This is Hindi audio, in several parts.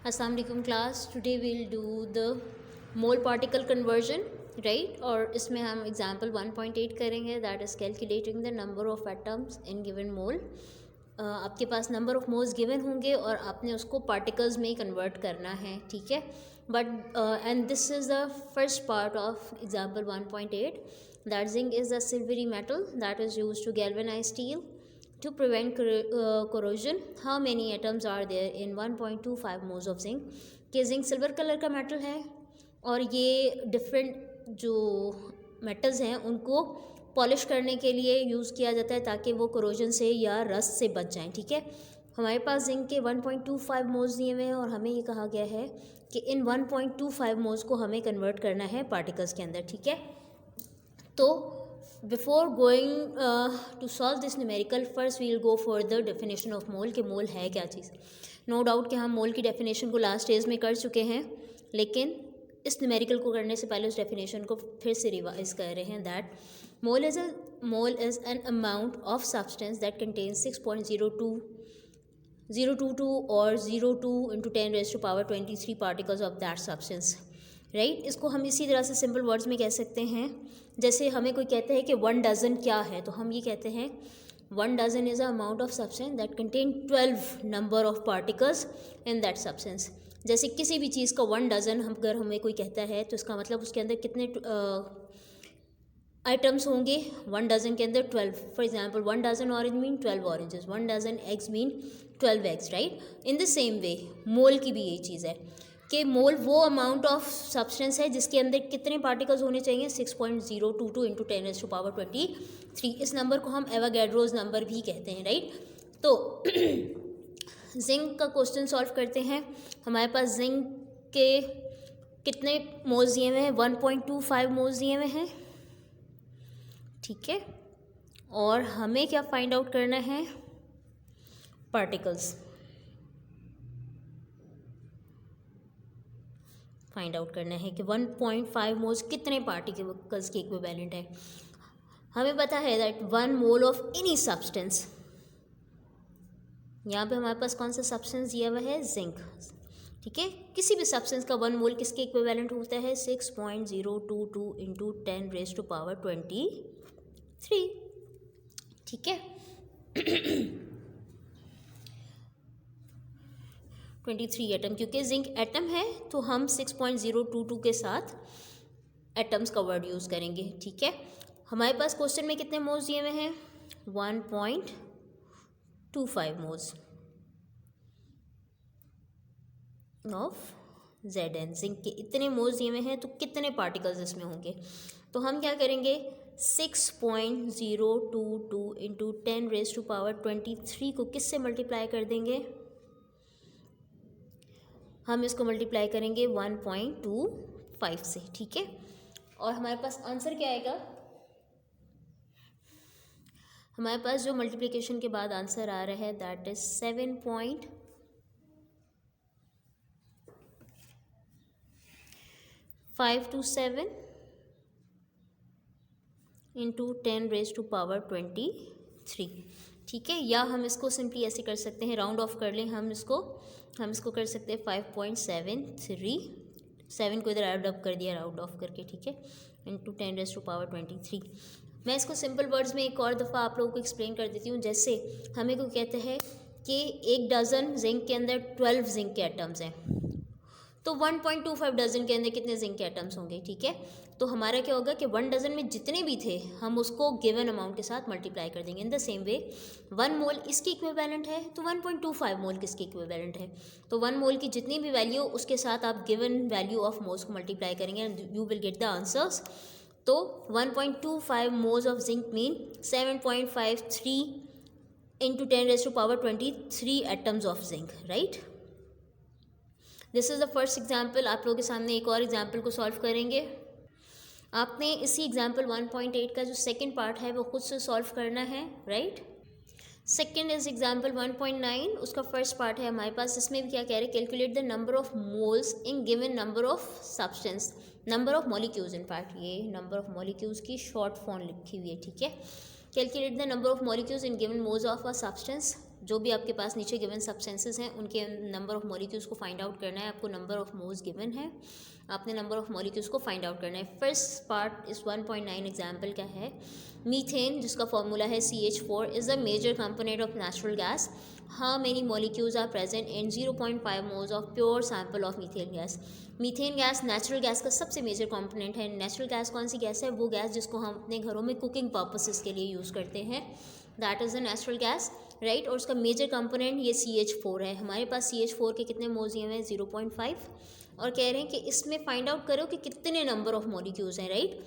अस्सलाम वालेकुम class. Today will do the mole particle conversion, right. और इसमें हम एग्जांपल 1.8 करेंगे, that is calculating the number of atoms in given mole. आपके पास नंबर ऑफ मोल्स गिवन होंगे और आपने उसको पार्टिकल्स में कन्वर्ट करना है, ठीक है। But and this is the first part of example 1.8, that zinc is the silvery metal that is used to galvanise steel to prevent corrosion. How many atoms are there in 1.25 moles of zinc? कि जिंक सिल्वर कलर का मेटल है और ये डिफरेंट जो मेटल्स हैं उनको पॉलिश करने के लिए यूज़ किया जाता है ताकि वो कोरोजन से या रस्ट से बच जाएं, ठीक है। हमारे पास जिंक के 1.25 मोल्स दिए हुए हैं और हमें ये कहा गया है कि इन 1.25 मोल्स को हमें कन्वर्ट करना है पार्टिकल्स के अंदर, ठीक है। तो before going to solve this numerical, first we'll go for the definition of mole कि मोल है क्या चीज़। नो डाउट कि हम मोल की डेफिनेशन को लास्ट स्टेज में कर चुके हैं, लेकिन इस न्यूमेरिकल को करने से पहले उस डेफिनेशन को फिर से रिवाइज कर रहे हैं। That mole is an amount of substance that contains 6.022 और 02 into 10⁻23 particles of that substance, right. इसको हम इसी तरह से सिंपल वर्ड्स में कह सकते हैं। जैसे हमें कोई कहते हैं कि 1 डजन क्या है, तो हम ये कहते हैं 1 dozen is a amount of substance that contain 12 number of particles in that substance. जैसे किसी भी चीज़ का 1 डजन अगर हमें कोई कहता है तो इसका मतलब उसके अंदर कितने आइटम्स होंगे। 1 डजन के अंदर 12। For example 1 dozen orange mean 12 oranges, 1 dozen eggs mean 12 eggs, right. In the same way mole की भी यही चीज़ है कि मोल वो अमाउंट ऑफ सब्सटेंस है जिसके अंदर कितने पार्टिकल्स होने चाहिए, 6.022 इंटू 10⁻23। इस नंबर को हम एवोगैड्रोज नंबर भी कहते हैं, राइट। तो जिंक का क्वेश्चन सॉल्व करते हैं। हमारे पास जिंक के कितने मोल्स दिए हुए हैं, 1.25 मोल्स दिए हुए हैं, ठीक है। और हमें क्या फाइंड आउट करना है, पार्टिकल्स फाइंड आउट करना है कि 1.5 मोल्स कितने पार्टिकल्स के इक्विवेलेंट है। हमें पता है that 1 mole of any substance, यहाँ पे हमारे पास कौन सा सब्सटेंस दिया हुआ है, जिंक, ठीक है। किसी भी सब्सटेंस का 1 मोल किसके इक्विवेलेंट होता है, 6.022 इंटू 10⁻23, ठीक है। 23 एटम, क्योंकि जिंक एटम है तो हम 6.022 के साथ एटम्स का वर्ड यूज़ करेंगे, ठीक है। हमारे पास क्वेश्चन में कितने मोल्स दिए हुए हैं, 1.25 मोल्स ऑफ Zn। जिंक के इतने मोल्स दिए हुए हैं तो कितने पार्टिकल्स इसमें होंगे, तो हम क्या करेंगे, 6.022 इंटू 10⁻23 को किससे मल्टीप्लाई कर देंगे, हम इसको मल्टीप्लाई करेंगे 1.25 से, ठीक है। और हमारे पास आंसर क्या आएगा, हमारे पास जो मल्टीप्लिकेशन के बाद आंसर आ रहा है दैट इज 7.527 इंटू 10⁻23, ठीक है। या हम इसको सिंपली ऐसे कर सकते हैं, राउंड ऑफ कर लें, हम इसको कर सकते हैं 5.73, 7 को इधर एड अप कर दिया राउंड ऑफ करके, ठीक है, इंटू 10⁻23। मैं इसको सिंपल वर्ड्स में एक और दफ़ा आप लोगों को एक्सप्लेन कर देती हूँ। जैसे हमें को कहते हैं कि 1 डज़न जिंक के अंदर 12 जिंक के एटम्स हैं, तो 1.25 डजन के अंदर कितने जिंक के एटम्स होंगे, ठीक है। तो हमारा क्या होगा कि 1 डजन में जितने भी थे हम उसको गिवन अमाउंट के साथ मल्टीप्लाई कर देंगे। इन द सेम वे 1 मोल इसकी इक्विवेलेंट है तो 1.25 मोल किसकी इक्विवेलेंट है, तो 1 मोल की जितनी भी वैल्यू उसके साथ आप गिवन वैल्यू ऑफ मोल्स को मल्टीप्लाई करेंगे and you will get the answers. तो 1.25 moles of zinc mean 7.53 into 10⁻23 atoms of zinc, right. This is the first example. आप लोगों के सामने एक और एग्जाम्पल को सॉल्व करेंगे। आपने इसी एग्जाम्पल 1.8 का जो सेकंड पार्ट है वो खुद से सॉल्व करना है, राइट। सेकंड इज एग्जाम्पल 1.9, उसका फर्स्ट पार्ट है हमारे पास। इसमें भी क्या कह रहे हैं, calculate the number of moles in given number of substance, number of molecules. In fact ये नंबर ऑफ मॉलिक्यूल्स की शॉर्ट फॉर्म लिखी हुई है, ठीक है। Calculate the number of molecules in given moles of a substance. जो भी आपके पास नीचे गिवन सब्सटेंसेस हैं उनके नंबर ऑफ मॉलिक्यूल्स को फाइंड आउट करना है आपको। नंबर ऑफ मोल्स गिवन है, आपने नंबर ऑफ मॉलिक्यूल्स को फाइंड आउट करना है। फर्स्ट पार्ट इस 1.9 एग्जाम्पल का है। मीथेन जिसका फॉर्मूला है CH4 is a major component of natural gas. How many molecules are present in 0.5 moles of pure sample of methane gas. Methane gas natural gas का सबसे मेजर कंपोनेंट है। नेचुरल गैस कौन सी गैस है? वो गैस जिसको हम अपने घरों में कुकिंग पर्पसेस के लिए यूज़ करते हैं, that is a natural gas, right. और उसका मेजर कंपोनेंट ये CH4 है। हमारे पास CH4 के कितने मोल्स दिए हुए हैं? 0.5, और कह रहे हैं कि इसमें फाइंड आउट करो कि कितने नंबर ऑफ मॉलिक्यूल्स हैं, right.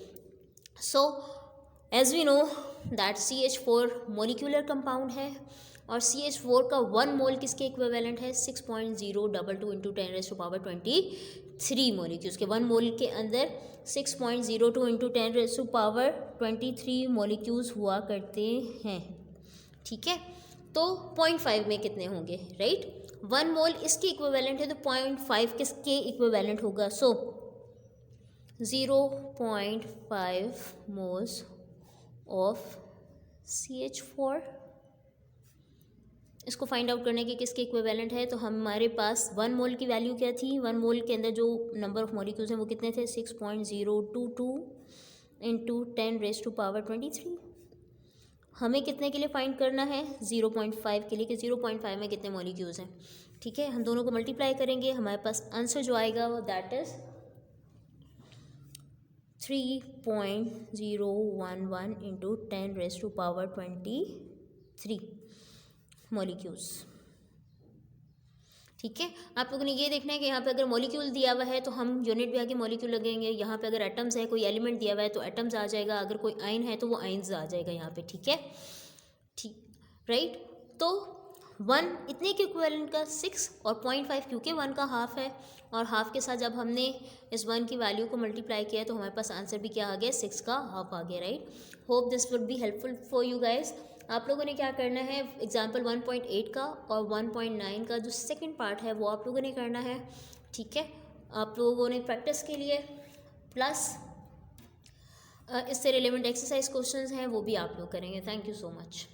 So as we know that CH4 molecular compound है, और CH4 का 1 मोल किसके इक्विवेलेंट है? 6.022 इंटू 10⁻23 मॉलिक्यूल्स के। 1 मोल के अंदर 6.02 इंटू 10⁻23 मॉलिक्यूल्स हुआ करते हैं, ठीक है। तो 0.5 में कितने होंगे, राइट। 1 मोल इसके इक्विवेलेंट है, तो 0.5 किसके इक्विवेलेंट होगा? सो 0.5 मोल्स ऑफ CH4, इसको फाइंड आउट करने के किसके इक्विवेलेंट है? तो हमारे पास 1 मोल की वैल्यू क्या थी? 1 मोल के अंदर जो नंबर ऑफ मॉलिक्यूल्स हैं वो कितने थे? 6.022 इंटू 10⁻23। हमें कितने के लिए फाइंड करना है? 0.5 के लिए, कि 0.5 में कितने मॉलिक्यूल्स हैं, ठीक है। हम दोनों को मल्टीप्लाई करेंगे, हमारे पास आंसर जो आएगा वो दैट इज़ 3.011 इंटू 10⁻23 मॉलिक्यूल्स, ठीक है। आप लोगों ने ये देखना है कि यहाँ पे अगर मॉलिक्यूल दिया हुआ है तो हम यूनिट भी आगे मॉलिक्यूल लगेंगे। यहाँ पे अगर एटम्स है, कोई एलिमेंट दिया हुआ है तो एटम्स आ जाएगा, अगर कोई आयन है तो वो आयन्स आ जाएगा यहाँ पे, ठीक है, ठीक, राइट। तो 1 इतने के इक्विवेलेंट का 6 और 0.5 क्योंकि 1 का हाफ है, और हाफ के साथ जब हमने इस 1 की वैल्यू को मल्टीप्लाई किया तो हमारे पास आंसर भी क्या आ गया? 6 का हाफ आ गया, right. Hope this would be helpful for you guys. आप लोगों ने क्या करना है, एग्जाम्पल 1.8 का और 1.9 का जो सेकंड पार्ट है वो आप लोगों ने करना है, ठीक है। आप लोगों ने प्रैक्टिस के लिए प्लस इससे रिलेवेंट एक्सरसाइज क्वेश्चंस हैं वो भी आप लोग करेंगे। Thank you so much.